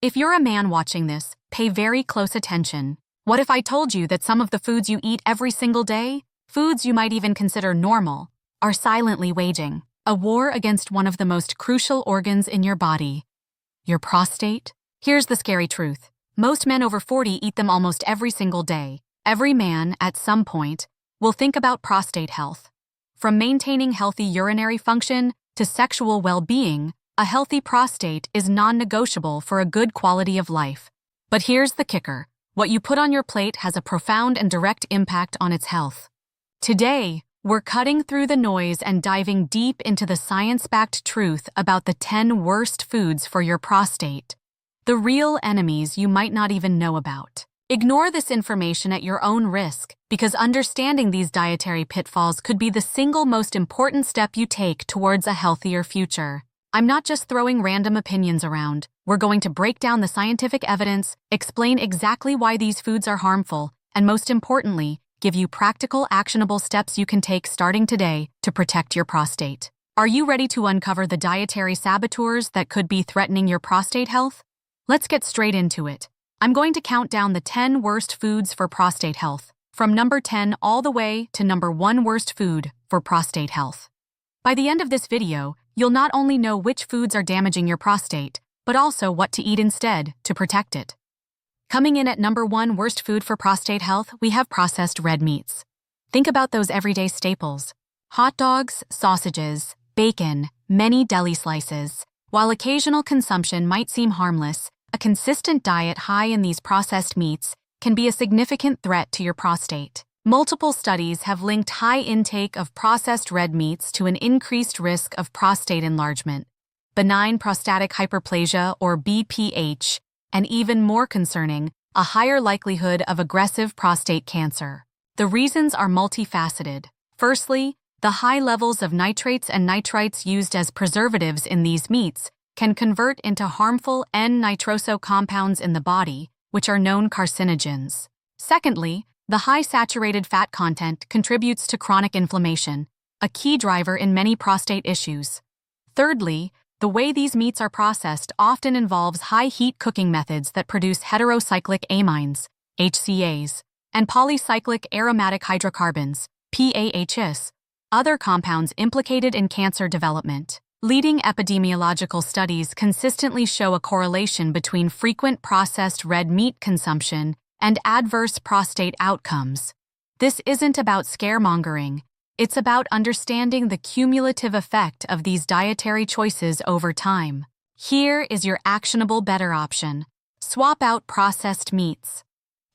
If you're a man watching this, pay very close attention. What if I told you that some of the foods you eat every single day, foods you might even consider normal, are silently waging a war against one of the most crucial organs in your body, your prostate? Here's the scary truth. Most men over 40 eat them almost every single day. Every man, at some point, will think about prostate health. From maintaining healthy urinary function to sexual well-being, a healthy prostate is non-negotiable for a good quality of life. But here's the kicker. What you put on your plate has a profound and direct impact on its health. Today, we're cutting through the noise and diving deep into the science-backed truth about the 10 worst foods for your prostate. The real enemies you might not even know about. Ignore this information at your own risk, because understanding these dietary pitfalls could be the single most important step you take towards a healthier future. I'm not just throwing random opinions around. We're going to break down the scientific evidence, explain exactly why these foods are harmful, and most importantly, give you practical, actionable steps you can take starting today to protect your prostate. Are you ready to uncover the dietary saboteurs that could be threatening your prostate health? Let's get straight into it. I'm going to count down the 10 worst foods for prostate health, from number 10 all the way to number 1 worst food for prostate health. By the end of this video, you'll not only know which foods are damaging your prostate, but also what to eat instead to protect it. Coming in at number 1 worst food for prostate health, we have processed red meats. Think about those everyday staples. Hot dogs, sausages, bacon, many deli slices. While occasional consumption might seem harmless, a consistent diet high in these processed meats can be a significant threat to your prostate. Multiple studies have linked high intake of processed red meats to an increased risk of prostate enlargement, benign prostatic hyperplasia or BPH, and even more concerning, a higher likelihood of aggressive prostate cancer. The reasons are multifaceted. Firstly, the high levels of nitrates and nitrites used as preservatives in these meats can convert into harmful N-nitroso compounds in the body, which are known carcinogens. Secondly, the high saturated fat content contributes to chronic inflammation, a key driver in many prostate issues. Thirdly, the way these meats are processed often involves high-heat cooking methods that produce heterocyclic amines, HCAs, and polycyclic aromatic hydrocarbons, PAHs, other compounds implicated in cancer development. Leading epidemiological studies consistently show a correlation between frequent processed red meat consumption and adverse prostate outcomes. This isn't about scaremongering. It's about understanding the cumulative effect of these dietary choices over time. Here is your actionable better option. Swap out processed meats.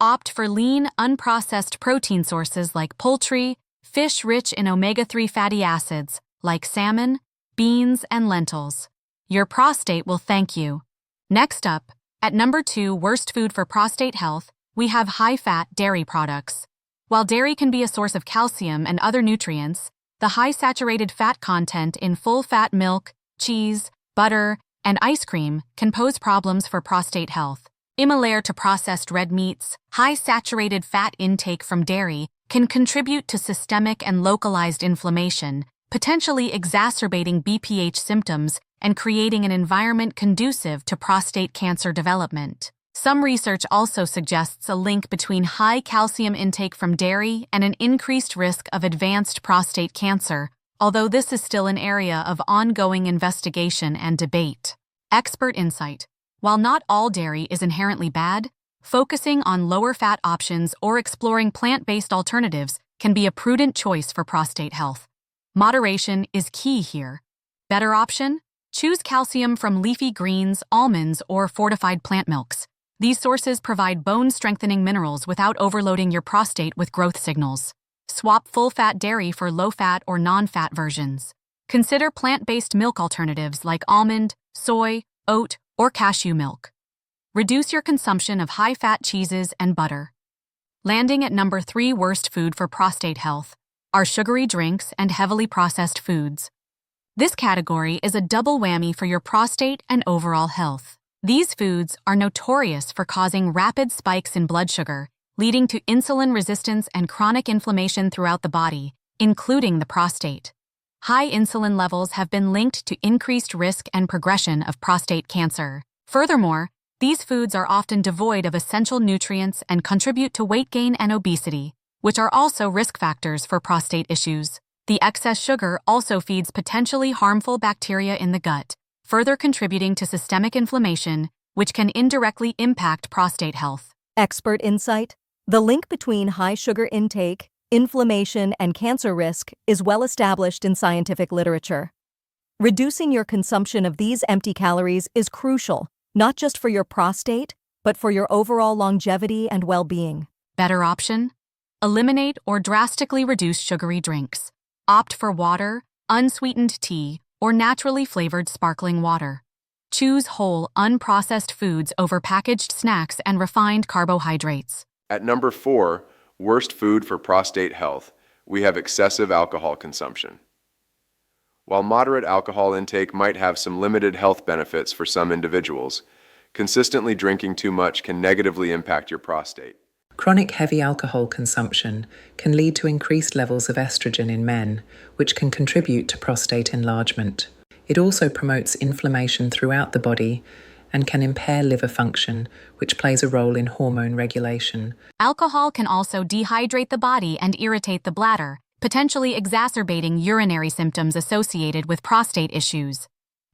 Opt for lean, unprocessed protein sources like poultry, fish rich in omega-3 fatty acids like salmon, beans, and lentils. Your prostate will thank you. Next up, at number 2 worst food for prostate health, we have high-fat dairy products. While dairy can be a source of calcium and other nutrients, the high saturated fat content in full-fat milk, cheese, butter, and ice cream can pose problems for prostate health. Similar to processed red meats, high saturated fat intake from dairy can contribute to systemic and localized inflammation, potentially exacerbating BPH symptoms and creating an environment conducive to prostate cancer development. Some research also suggests a link between high calcium intake from dairy and an increased risk of advanced prostate cancer, although this is still an area of ongoing investigation and debate. Expert insight. While not all dairy is inherently bad, focusing on lower fat options or exploring plant-based alternatives can be a prudent choice for prostate health. Moderation is key here. Better option? Choose calcium from leafy greens, almonds, or fortified plant milks. These sources provide bone-strengthening minerals without overloading your prostate with growth signals. Swap full-fat dairy for low-fat or non-fat versions. Consider plant-based milk alternatives like almond, soy, oat, or cashew milk. Reduce your consumption of high-fat cheeses and butter. Landing at number 3 worst food for prostate health are sugary drinks and heavily processed foods. This category is a double whammy for your prostate and overall health. These foods are notorious for causing rapid spikes in blood sugar, leading to insulin resistance and chronic inflammation throughout the body, including the prostate. High insulin levels have been linked to increased risk and progression of prostate cancer. Furthermore, These foods are often devoid of essential nutrients and contribute to weight gain and obesity, which are also risk factors for prostate issues. The excess sugar also feeds potentially harmful bacteria in the gut, further contributing to systemic inflammation, which can indirectly impact prostate health. Expert insight: the link between high sugar intake, inflammation, and cancer risk is well established in scientific literature. Reducing your consumption of these empty calories is crucial, not just for your prostate, but for your overall longevity and well-being. Better option? Eliminate or drastically reduce sugary drinks. Opt for water, unsweetened tea, or naturally flavored sparkling water. Choose whole, unprocessed foods over packaged snacks and refined carbohydrates. At number 4, worst food for prostate health, we have excessive alcohol consumption. While moderate alcohol intake might have some limited health benefits for some individuals, consistently drinking too much can negatively impact your prostate. Chronic heavy alcohol consumption can lead to increased levels of estrogen in men, which can contribute to prostate enlargement. It also promotes inflammation throughout the body and can impair liver function, which plays a role in hormone regulation. Alcohol can also dehydrate the body and irritate the bladder, potentially exacerbating urinary symptoms associated with prostate issues.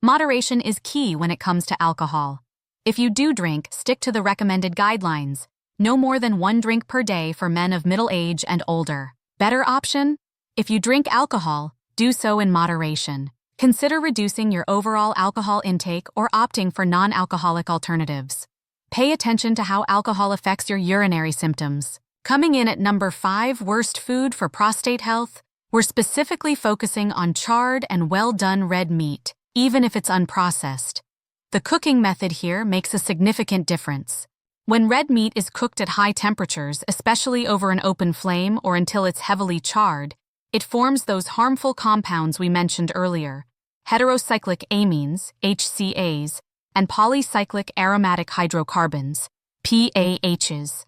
Moderation is key when it comes to alcohol. If you do drink, stick to the recommended guidelines. No more than 1 drink per day for men of middle age and older. Better option? If you drink alcohol, do so in moderation. Consider reducing your overall alcohol intake or opting for non-alcoholic alternatives. Pay attention to how alcohol affects your urinary symptoms. Coming in at number 5 worst food for prostate health, we're specifically focusing on charred and well-done red meat, even if it's unprocessed. The cooking method here makes a significant difference. When red meat is cooked at high temperatures, especially over an open flame or until it's heavily charred, it forms those harmful compounds we mentioned earlier, heterocyclic amines, HCAs, and polycyclic aromatic hydrocarbons, PAHs.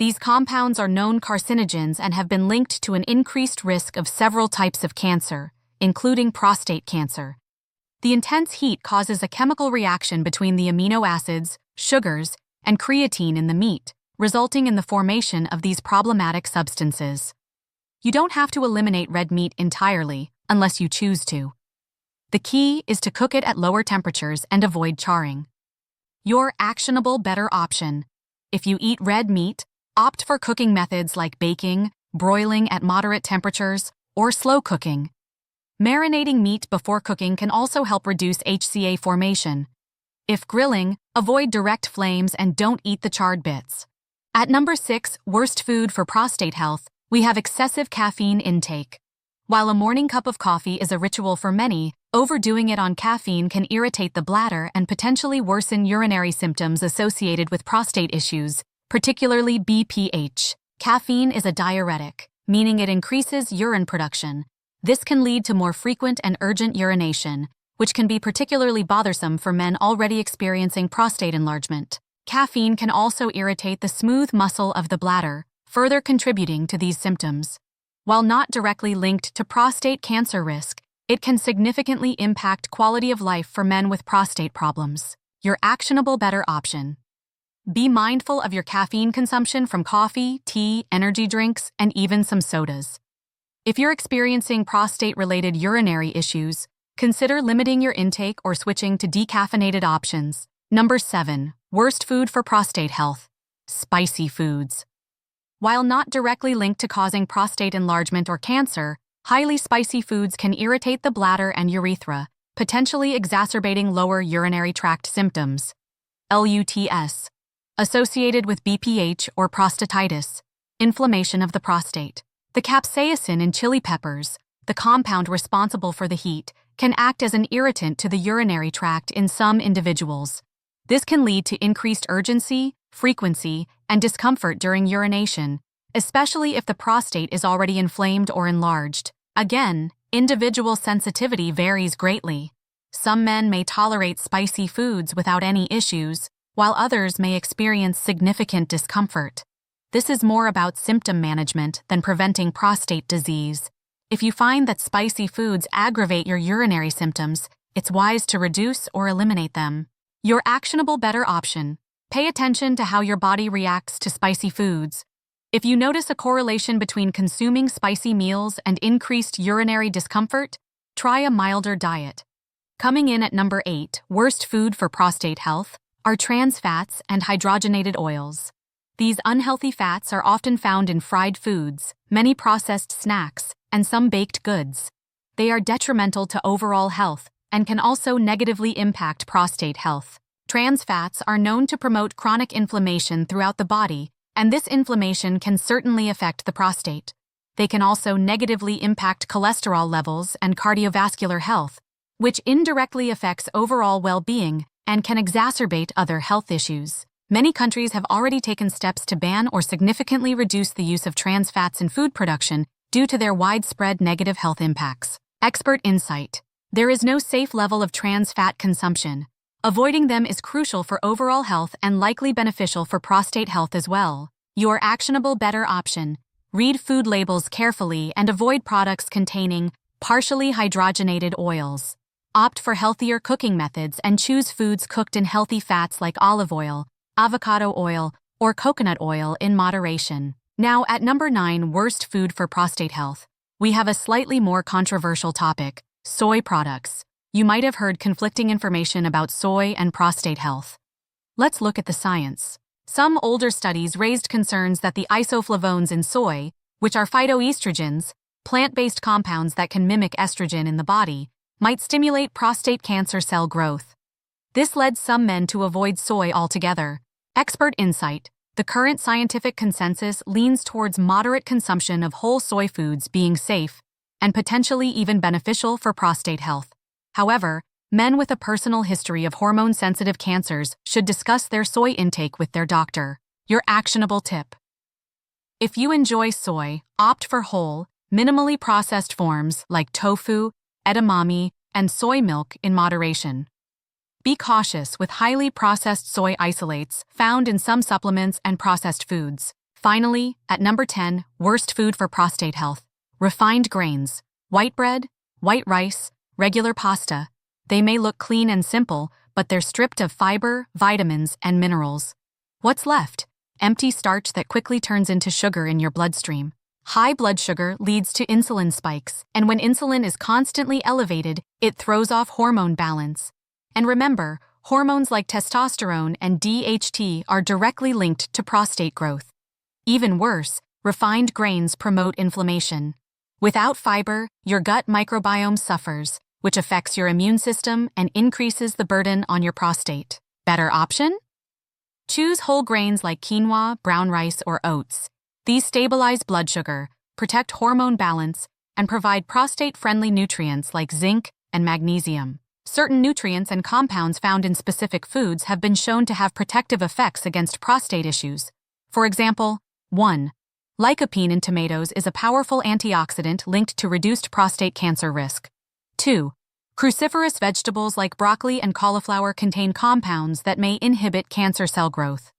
These compounds are known carcinogens and have been linked to an increased risk of several types of cancer, including prostate cancer. The intense heat causes a chemical reaction between the amino acids, sugars, and creatine in the meat, resulting in the formation of these problematic substances. You don't have to eliminate red meat entirely, unless you choose to. The key is to cook it at lower temperatures and avoid charring. Your actionable better option. If you eat red meat, opt for cooking methods like baking, broiling at moderate temperatures, or slow cooking. Marinating meat before cooking can also help reduce HCA formation. If grilling, avoid direct flames and don't eat the charred bits. At number 6, worst food for prostate health, we have excessive caffeine intake. While a morning cup of coffee is a ritual for many, overdoing it on caffeine can irritate the bladder and potentially worsen urinary symptoms associated with prostate issues, particularly BPH. Caffeine is a diuretic, meaning it increases urine production. This can lead to more frequent and urgent urination, which can be particularly bothersome for men already experiencing prostate enlargement. Caffeine can also irritate the smooth muscle of the bladder, further contributing to these symptoms. While not directly linked to prostate cancer risk, it can significantly impact quality of life for men with prostate problems. Your actionable better option. Be mindful of your caffeine consumption from coffee, tea, energy drinks, and even some sodas. If you're experiencing prostate-related urinary issues, consider limiting your intake or switching to decaffeinated options. Number 7. Worst food for prostate health. Spicy foods. While not directly linked to causing prostate enlargement or cancer, highly spicy foods can irritate the bladder and urethra, potentially exacerbating lower urinary tract symptoms. LUTS. Associated with BPH or prostatitis, inflammation of the prostate. The capsaicin in chili peppers, the compound responsible for the heat, can act as an irritant to the urinary tract in some individuals. This can lead to increased urgency, frequency, and discomfort during urination, especially if the prostate is already inflamed or enlarged. Again, individual sensitivity varies greatly. Some men may tolerate spicy foods without any issues, while others may experience significant discomfort. This is more about symptom management than preventing prostate disease. If you find that spicy foods aggravate your urinary symptoms, it's wise to reduce or eliminate them. Your actionable better option. Pay attention to how your body reacts to spicy foods. If you notice a correlation between consuming spicy meals and increased urinary discomfort, try a milder diet. Coming in at number 8, worst food for prostate health, are trans fats and hydrogenated oils. These unhealthy fats are often found in fried foods, many processed snacks, and some baked goods. They are detrimental to overall health and can also negatively impact prostate health. Trans fats are known to promote chronic inflammation throughout the body, and this inflammation can certainly affect the prostate. They can also negatively impact cholesterol levels and cardiovascular health, which indirectly affects overall well-being and can exacerbate other health issues. Many countries have already taken steps to ban or significantly reduce the use of trans fats in food production due to their widespread negative health impacts. Expert insight. There is no safe level of trans fat consumption. Avoiding them is crucial for overall health and likely beneficial for prostate health as well. Your actionable better option. Read food labels carefully and avoid products containing partially hydrogenated oils. Opt for healthier cooking methods and choose foods cooked in healthy fats like olive oil, avocado oil, or coconut oil in moderation. Now, at number 9, worst food for prostate health, we have a slightly more controversial topic: soy products. You might have heard conflicting information about soy and prostate health. Let's look at the science. Some older studies raised concerns that the isoflavones in soy, which are phytoestrogens, plant-based compounds that can mimic estrogen in the body, might stimulate prostate cancer cell growth. This led some men to avoid soy altogether. Expert insight. The current scientific consensus leans towards moderate consumption of whole soy foods being safe and potentially even beneficial for prostate health. However, men with a personal history of hormone-sensitive cancers should discuss their soy intake with their doctor. Your actionable tip. If you enjoy soy, opt for whole, minimally processed forms like tofu, edamame, and soy milk in moderation. Be cautious with highly processed soy isolates found in some supplements and processed foods. Finally, at number 10, worst food for prostate health, refined grains, white bread, white rice, regular pasta. They may look clean and simple, but they're stripped of fiber, vitamins, and minerals. What's left? Empty starch that quickly turns into sugar in your bloodstream. High blood sugar leads to insulin spikes, and when insulin is constantly elevated, it throws off hormone balance. And remember, hormones like testosterone and DHT are directly linked to prostate growth. Even worse, refined grains promote inflammation. Without fiber, your gut microbiome suffers, which affects your immune system and increases the burden on your prostate. Better option? Choose whole grains like quinoa, brown rice, or oats. These stabilize blood sugar, protect hormone balance, and provide prostate-friendly nutrients like zinc and magnesium. Certain nutrients and compounds found in specific foods have been shown to have protective effects against prostate issues. For example, 1. Lycopene in tomatoes is a powerful antioxidant linked to reduced prostate cancer risk. 2. Cruciferous vegetables like broccoli and cauliflower contain compounds that may inhibit cancer cell growth.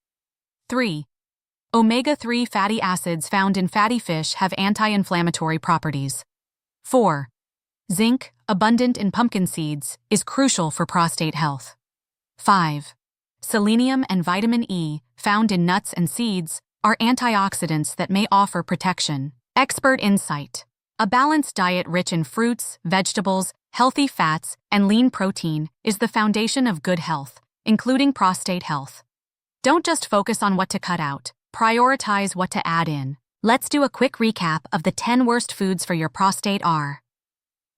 3. Omega-3 fatty acids found in fatty fish have anti-inflammatory properties. 4. Zinc, abundant in pumpkin seeds, is crucial for prostate health. 5. Selenium and vitamin E, found in nuts and seeds, are antioxidants that may offer protection. Expert insight. A balanced diet rich in fruits, vegetables, healthy fats, and lean protein is the foundation of good health, including prostate health. Don't just focus on what to cut out. Prioritize what to add in. Let's do a quick recap of the 10 worst foods for your prostate are: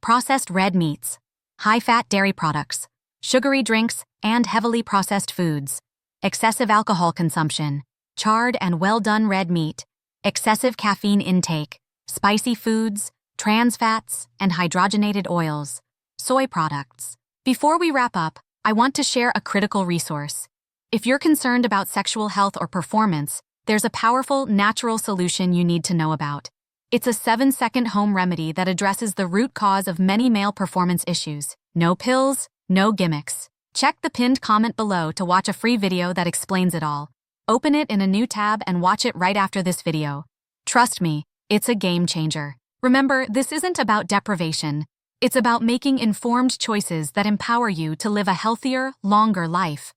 processed red meats, high-fat dairy products, sugary drinks, and heavily processed foods, excessive alcohol consumption, charred and well-done red meat, excessive caffeine intake, spicy foods, trans fats, and hydrogenated oils, soy products. Before we wrap up, I want to share a critical resource. If you're concerned about sexual health or performance, there's a powerful, natural solution you need to know about. It's a 7-second home remedy that addresses the root cause of many male performance issues. No pills, no gimmicks. Check the pinned comment below to watch a free video that explains it all. Open it in a new tab and watch it right after this video. Trust me, it's a game changer. Remember, this isn't about deprivation. It's about making informed choices that empower you to live a healthier, longer life.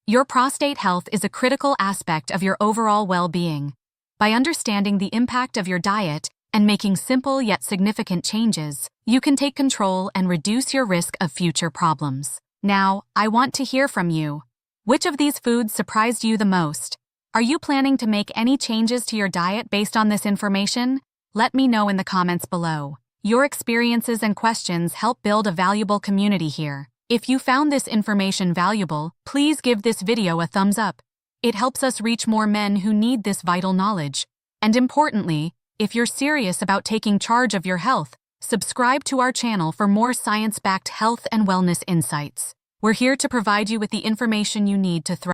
Your prostate health is a critical aspect of your overall well-being. By understanding the impact of your diet and making simple yet significant changes, you can take control and reduce your risk of future problems. Now, I want to hear from you. Which of these foods surprised you the most? Are you planning to make any changes to your diet based on this information? Let me know in the comments below. Your experiences and questions help build a valuable community here. If you found this information valuable, please give this video a thumbs up. It helps us reach more men who need this vital knowledge. And importantly, if you're serious about taking charge of your health, subscribe to our channel for more science-backed health and wellness insights. We're here to provide you with the information you need to thrive.